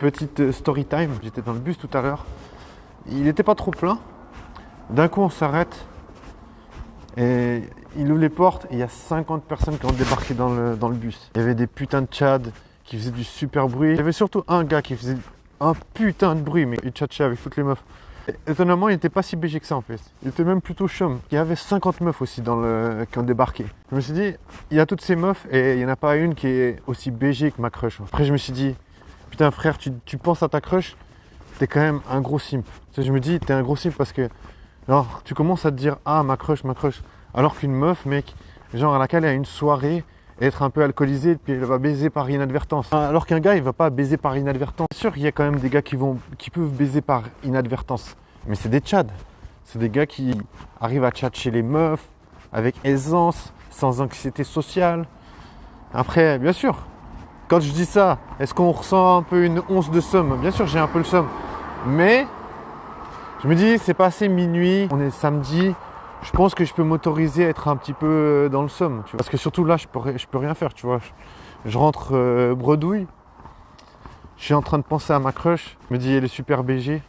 Petite story time, j'étais dans le bus tout à l'heure. Il n'était pas trop plein. D'un coup, on s'arrête et il ouvre les portes et il y a 50 personnes qui ont débarqué dans le bus. Il y avait des putains de Tchad qui faisaient du super bruit. Il y avait surtout un gars qui faisait un putain de bruit, mais il tchatchait avec toutes les meufs. Et, étonnamment, il n'était pas si BG que ça en fait. Il était même plutôt chum. Il y avait 50 meufs aussi qui ont débarqué. Je me suis dit, il y a toutes ces meufs et il n'y en a pas une qui est aussi BG que ma crush. Après, je me suis dit, putain frère, tu penses à ta crush, t'es quand même un gros simp. Tu sais, je me dis, t'es un gros simp parce que alors, tu commences à te dire, ah ma crush. Alors qu'une meuf, mec, genre à laquelle elle a une soirée, être un peu alcoolisée, puis elle va baiser par inadvertance. Alors qu'un gars, il va pas baiser par inadvertance. C'est sûr qu'il y a quand même des gars qui peuvent baiser par inadvertance. Mais c'est des tchads. C'est des gars qui arrivent à tchatcher les meufs avec aisance, sans anxiété sociale. Après, bien sûr, quand je dis ça, est-ce qu'on ressent un peu une once de somme? Bien sûr, j'ai un peu le somme. Mais je me dis, c'est passé minuit, on est samedi. Je pense que je peux m'autoriser à être un petit peu dans le somme. Tu vois. Parce que surtout là, je peux rien faire. Tu vois. Je rentre bredouille. Je suis en train de penser à ma crush. Je me dis, elle est super BG.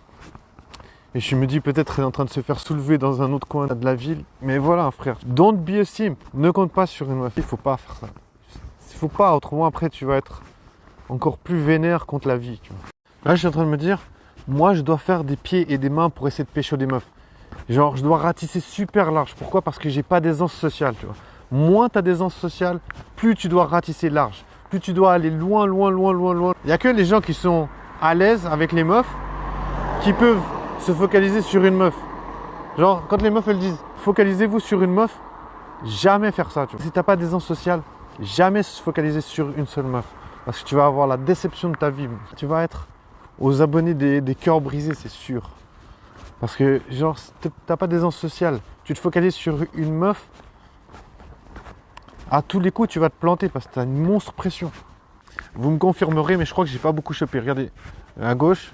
Et je me dis, peut-être elle est en train de se faire soulever dans un autre coin de la ville. Mais voilà, frère. Don't be a simp. Ne compte pas sur une meuf. Il faut pas faire ça. Il faut pas. Autrement, après, tu vas être encore plus vénère contre la vie. Tu vois. Là, je suis en train de me dire, moi, je dois faire des pieds et des mains pour essayer de pécho des meufs. Genre, je dois ratisser super large. Pourquoi? Parce que j'ai pas d'aisance sociale, tu vois. Moins tu as d'aisance sociale, plus tu dois ratisser large. Plus tu dois aller loin. Il n'y a que les gens qui sont à l'aise avec les meufs qui peuvent se focaliser sur une meuf. Genre, quand les meufs, elles disent « focalisez-vous sur une meuf », jamais faire ça, tu vois. Si tu n'as pas d'aisance sociale, jamais se focaliser sur une seule meuf. Parce que tu vas avoir la déception de ta vie. Tu vas être aux abonnés des cœurs brisés, c'est sûr. Parce que, genre, t'as pas d'aisance sociale, tu te focalises sur une meuf, à tous les coups, tu vas te planter parce que t'as une monstre pression. Vous me confirmerez, mais je crois que j'ai pas beaucoup chopé. Regardez, à gauche,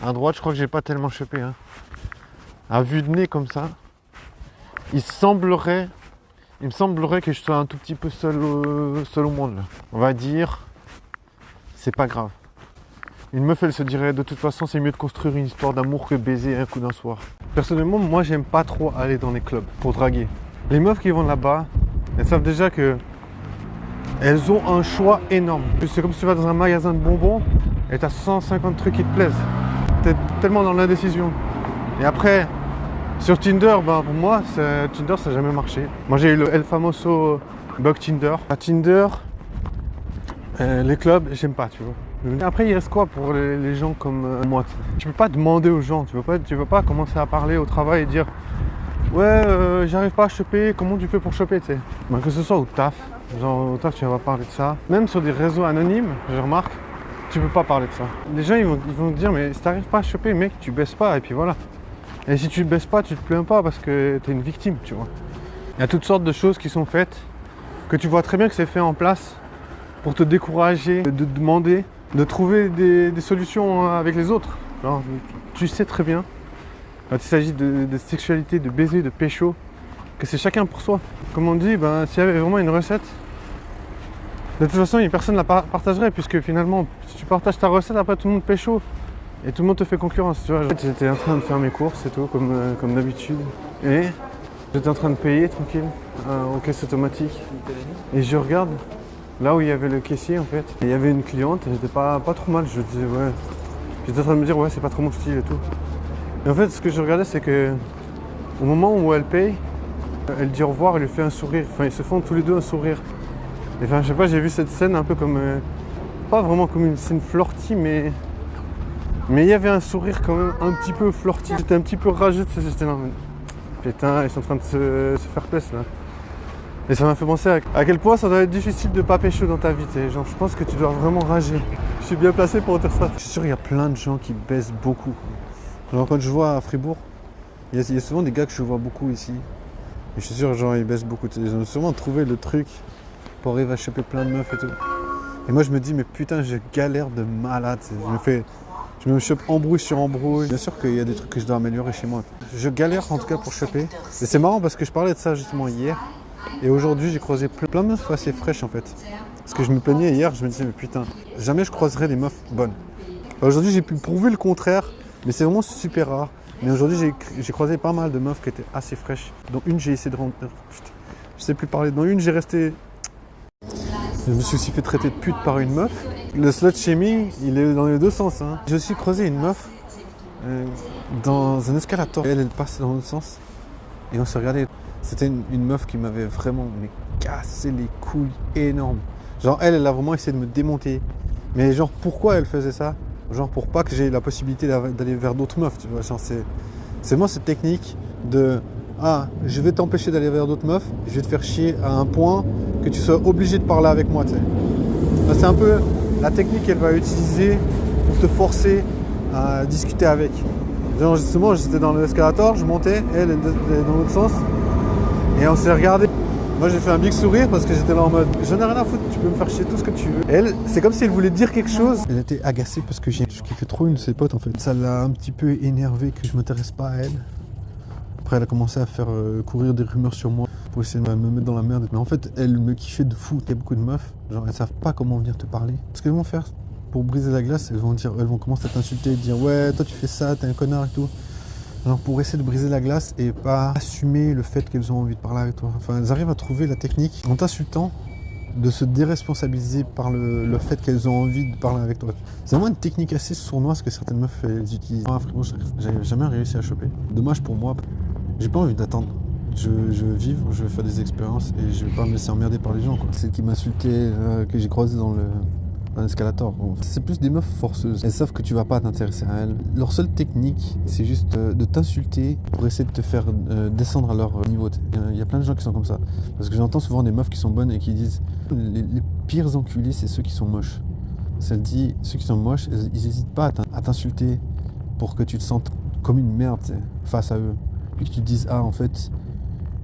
à droite, je crois que j'ai pas tellement chopé. Hein. À vue de nez comme ça, il me semblerait que je sois un tout petit peu seul au monde. Là. On va dire, c'est pas grave. Une meuf, elle se dirait de toute façon, c'est mieux de construire une histoire d'amour que baiser un coup d'un soir. Personnellement, moi, j'aime pas trop aller dans les clubs pour draguer. Les meufs qui vont là-bas, elles savent déjà que elles ont un choix énorme. C'est comme si tu vas dans un magasin de bonbons et tu as 150 trucs qui te plaisent. Tu es tellement dans l'indécision. Et après, sur Tinder, ben, pour moi, Tinder, ça n'a jamais marché. Moi, j'ai eu le El Famoso Bug Tinder. À Tinder, les clubs, j'aime pas, tu vois. Après, il reste quoi pour les gens comme moi? Tu peux pas demander aux gens, tu peux pas commencer à parler au travail et dire ouais, j'arrive pas à choper, comment tu fais pour choper, tu sais. Ben, que ce soit au taf, genre au taf, tu vas parler de ça. Même sur des réseaux anonymes, je remarque, tu peux pas parler de ça. Les gens, ils vont te dire, mais si t'arrives pas à choper, mec, tu baisses pas, et puis voilà. Et si tu baisses pas, tu te plains pas parce que t'es une victime, tu vois. Il y a toutes sortes de choses qui sont faites, que tu vois très bien que c'est fait en place pour te décourager, de demander, de trouver des solutions avec les autres. Alors, tu sais très bien, quand il s'agit de sexualité, de baiser, de pécho, que c'est chacun pour soi. Comme on dit, ben, s'il y avait vraiment une recette, de toute façon, personne ne la partagerait, puisque finalement, si tu partages ta recette, après tout le monde pécho. Et tout le monde te fait concurrence, tu vois. J'étais en train de faire mes courses et tout, comme d'habitude. Et j'étais en train de payer tranquille, aux caisses automatiques. Et je regarde là où il y avait le caissier en fait. Et il y avait une cliente, et j'étais pas trop mal, je disais ouais. J'étais en train de me dire ouais, c'est pas trop mon style et tout. Et en fait, ce que je regardais, c'est que au moment où elle paye, elle dit au revoir, elle lui fait un sourire. Enfin, ils se font tous les deux un sourire. Et enfin, je sais pas, j'ai vu cette scène un peu comme, pas vraiment comme une scène flirty, mais il y avait un sourire quand même un petit peu flirty. J'étais un petit peu rageux, j'étais là, putain, ils sont en train de se faire plaisir là. Et ça m'a fait penser à quel point ça doit être difficile de pas pécho dans ta vie. Genre, je pense que tu dois vraiment rager. Je suis bien placé pour dire ça. Je suis sûr qu'il y a plein de gens qui baissent beaucoup. Genre, quand je vois à Fribourg, il y a souvent des gars que je vois beaucoup ici. Et je suis sûr, genre, ils baissent beaucoup. Ils ont sûrement trouvé le truc pour arriver à choper plein de meufs et tout. Et moi, je me dis, mais putain, je galère de malade. Je me chope embrouille sur embrouille. Bien sûr qu'il y a des trucs que je dois améliorer chez moi. Je galère en tout cas pour choper. Et c'est marrant parce que je parlais de ça justement hier. Et aujourd'hui, j'ai croisé plein de meufs assez fraîches en fait. Parce que je me plaignais hier, je me disais, mais putain, jamais je croiserai des meufs bonnes. Aujourd'hui, j'ai pu prouver le contraire, mais c'est vraiment super rare. Mais aujourd'hui, j'ai croisé pas mal de meufs qui étaient assez fraîches. Dans une, j'ai essayé de rentrer. Putain, je sais plus parler. Dans une, j'ai resté. Je me suis aussi fait traiter de pute par une meuf. Le slut shaming, il est dans les deux sens. Hein. J'ai aussi croisé une meuf dans un escalator. Elle passait dans l'autre sens. Et on s'est regardé. C'était une meuf qui m'avait vraiment cassé les couilles énormes. Genre, elle a vraiment essayé de me démonter. Mais genre, pourquoi elle faisait ça? Genre, pour pas que j'ai la possibilité d'aller vers d'autres meufs, tu vois. Genre, c'est moi cette technique de je vais t'empêcher d'aller vers d'autres meufs, je vais te faire chier à un point que tu sois obligé de parler avec moi, tu sais. C'est un peu la technique qu'elle va utiliser pour te forcer à discuter avec. Genre, justement, j'étais dans l'escalator, je montais, elle était dans l'autre sens, et on s'est regardé. Moi, j'ai fait un big sourire parce que j'étais là en mode j'en ai rien à foutre, tu peux me faire chier tout ce que tu veux. Et elle, c'est comme si elle voulait dire quelque chose. Elle était agacée parce que je kiffais trop une de ses potes en fait. Ça l'a un petit peu énervé que je m'intéresse pas à elle. Après, elle a commencé à faire courir des rumeurs sur moi pour essayer de me mettre dans la merde. Mais en fait, elle me kiffait de fou. Il y a beaucoup de meufs, genre elles savent pas comment venir te parler. Ce qu'elles vont faire pour briser la glace, elles vont commencer à t'insulter, dire ouais, toi tu fais ça, t'es un connard et tout. Alors pour essayer de briser la glace et pas assumer le fait qu'elles ont envie de parler avec toi. Enfin, elles arrivent à trouver la technique en t'insultant de se déresponsabiliser par le fait qu'elles ont envie de parler avec toi. C'est vraiment une technique assez sournoise que certaines meufs utilisent. Moi, frérot, j'avais jamais réussi à choper. Dommage pour moi. J'ai pas envie d'attendre. Je veux vivre, je veux faire des expériences et je vais pas me laisser emmerder par les gens. Celle qui m'insultait, que j'ai croisée dans l'escalator. C'est plus des meufs forceuses. Elles savent que tu vas pas t'intéresser à elles. Leur seule technique, c'est juste de t'insulter pour essayer de te faire descendre à leur niveau. Il y a plein de gens qui sont comme ça. Parce que j'entends souvent des meufs qui sont bonnes et qui disent les pires enculés, c'est ceux qui sont moches. Ça dit, ceux qui sont moches, ils hésitent pas à t'insulter pour que tu te sentes comme une merde face à eux. Puis que tu te dises, en fait,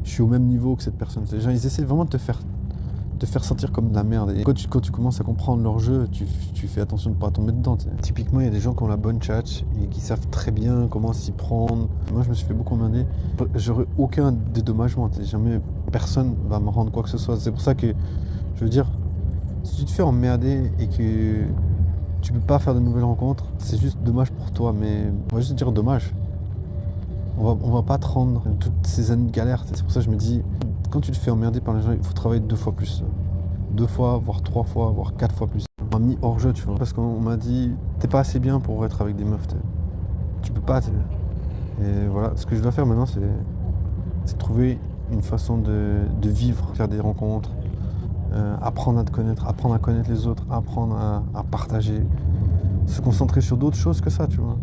je suis au même niveau que cette personne. Genre, ils essaient vraiment de te faire sentir comme de la merde. Et quand tu commences à comprendre leur jeu, tu fais attention de ne pas tomber dedans. T'sais. Typiquement, il y a des gens qui ont la bonne tchatch et qui savent très bien comment s'y prendre. Moi, je me suis fait beaucoup emmerder. J'aurais aucun dédommagement. Jamais personne va me rendre quoi que ce soit. C'est pour ça que, je veux dire, si tu te fais emmerder et que tu peux pas faire de nouvelles rencontres, c'est juste dommage pour toi. Mais on va juste dire dommage. On va pas te rendre toutes ces années de galère. C'est pour ça que je me dis, quand tu te fais emmerder par les gens, il faut travailler 2 fois plus. 2 fois, voire 3 fois, voire 4 fois plus. On m'a mis hors jeu, tu vois. Parce qu'on m'a dit, t'es pas assez bien pour être avec des meufs. Tu peux pas. Et voilà, ce que je dois faire maintenant, c'est trouver une façon de vivre, faire des rencontres, apprendre à te connaître, apprendre à connaître les autres, apprendre à partager, se concentrer sur d'autres choses que ça, tu vois.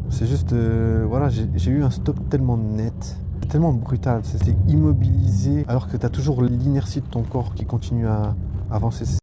C'est juste, voilà, j'ai eu un stop tellement net, tellement brutal, c'était immobilisé, alors que tu as toujours l'inertie de ton corps qui continue à avancer.